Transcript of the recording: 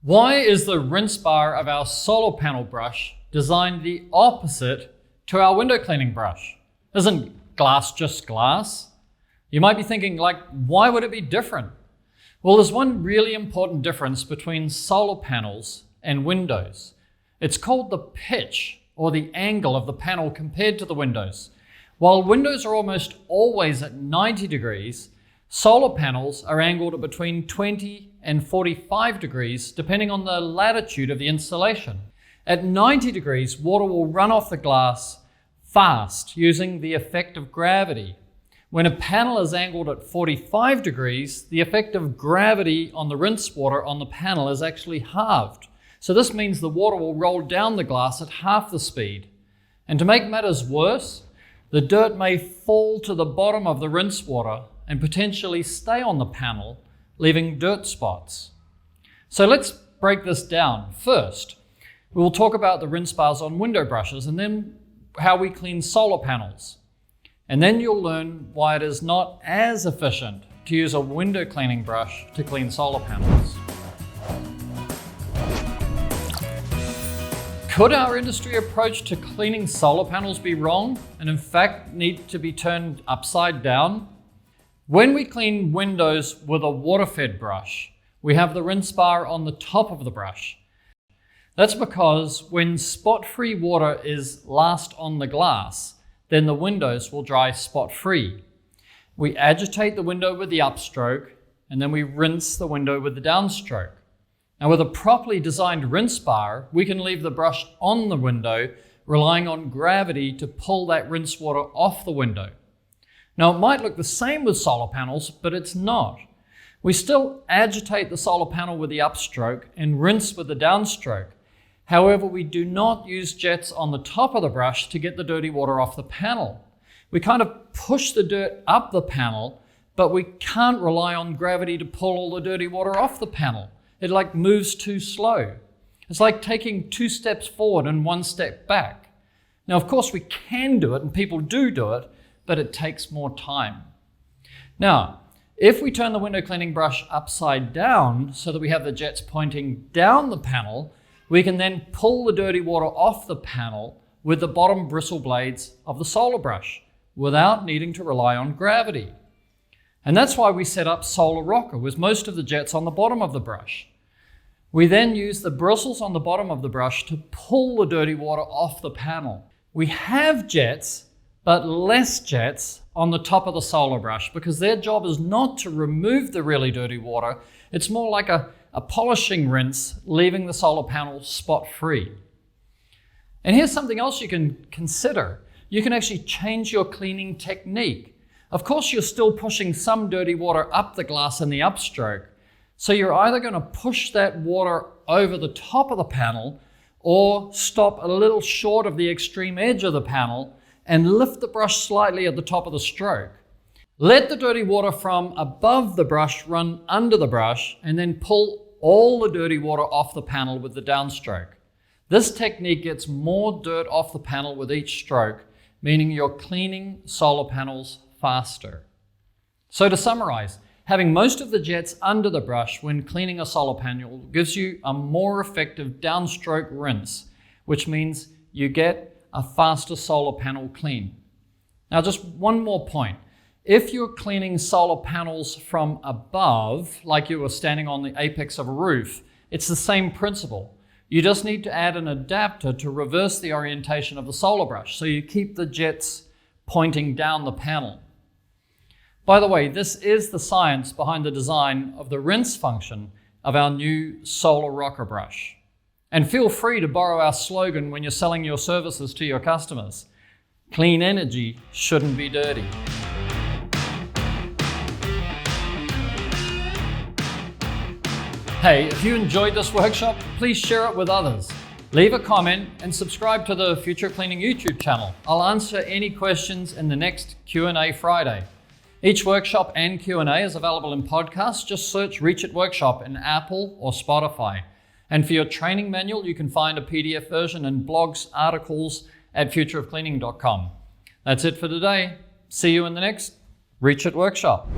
Why is the rinse bar of our solar panel brush designed the opposite to our window cleaning brush? Isn't glass just glass? You might be thinking, why would it be different? Well, there's one really important difference between solar panels and windows. It's called the pitch, or the angle of the panel compared to the windows. While windows are almost always at 90 degrees, solar panels are angled at between 20 and 45 degrees, depending on the latitude of the installation. At 90 degrees, water will run off the glass fast using the effect of gravity. When a panel is angled at 45 degrees, the effect of gravity on the rinse water on the panel is actually halved. So this means the water will roll down the glass at half the speed. And to make matters worse, the dirt may fall to the bottom of the rinse water and potentially stay on the panel, leaving dirt spots. So let's break this down. First, we will talk about the rinse bars on window brushes and then how we clean solar panels. And then you'll learn why it is not as efficient to use a window cleaning brush to clean solar panels. Could our industry approach to cleaning solar panels be wrong and in fact need to be turned upside down? When we clean windows with a water-fed brush, we have the rinse bar on the top of the brush. That's because when spot-free water is last on the glass, then the windows will dry spot-free. We agitate the window with the upstroke, and then we rinse the window with the downstroke. Now, with a properly designed rinse bar, we can leave the brush on the window, relying on gravity to pull that rinse water off the window. Now, it might look the same with solar panels, but it's not. We still agitate the solar panel with the upstroke and rinse with the downstroke. However, we do not use jets on the top of the brush to get the dirty water off the panel. We kind of push the dirt up the panel, but we can't rely on gravity to pull all the dirty water off the panel. It moves too slow. It's like taking 2 steps forward and 1 step back. Now, of course, we can do it, and people do it, but it takes more time. Now, if we turn the window cleaning brush upside down so that we have the jets pointing down the panel, we can then pull the dirty water off the panel with the bottom bristle blades of the solar brush without needing to rely on gravity. And that's why we set up Solar Rocker with most of the jets on the bottom of the brush. We then use the bristles on the bottom of the brush to pull the dirty water off the panel. We have jets, but less jets on the top of the solar brush because their job is not to remove the really dirty water. It's more like a polishing rinse, leaving the solar panel spot-free. And here's something else you can consider. You can actually change your cleaning technique. Of course, you're still pushing some dirty water up the glass in the upstroke. So you're either going to push that water over the top of the panel or stop a little short of the extreme edge of the panel and lift the brush slightly at the top of the stroke. Let the dirty water from above the brush run under the brush and then pull all the dirty water off the panel with the downstroke. This technique gets more dirt off the panel with each stroke, meaning you're cleaning solar panels faster. So to summarize, having most of the jets under the brush when cleaning a solar panel gives you a more effective downstroke rinse, which means you get a faster solar panel clean. Now, just one more point. If you're cleaning solar panels from above, like you were standing on the apex of a roof, it's the same principle. You just need to add an adapter to reverse the orientation of the solar brush, so you keep the jets pointing down the panel. By the way, this is the science behind the design of the rinse function of our new Solar Rocker brush. And feel free to borrow our slogan when you're selling your services to your customers. Clean energy shouldn't be dirty. Hey, if you enjoyed this workshop, please share it with others. Leave a comment and subscribe to the Future Cleaning YouTube channel. I'll answer any questions in the next Q&A Friday. Each workshop and Q&A is available in podcasts. Just search Reach It Workshop in Apple or Spotify. And for your training manual, you can find a PDF version and blogs, articles at futureofcleaning.com. That's it for today. See you in the next Reach It Workshop.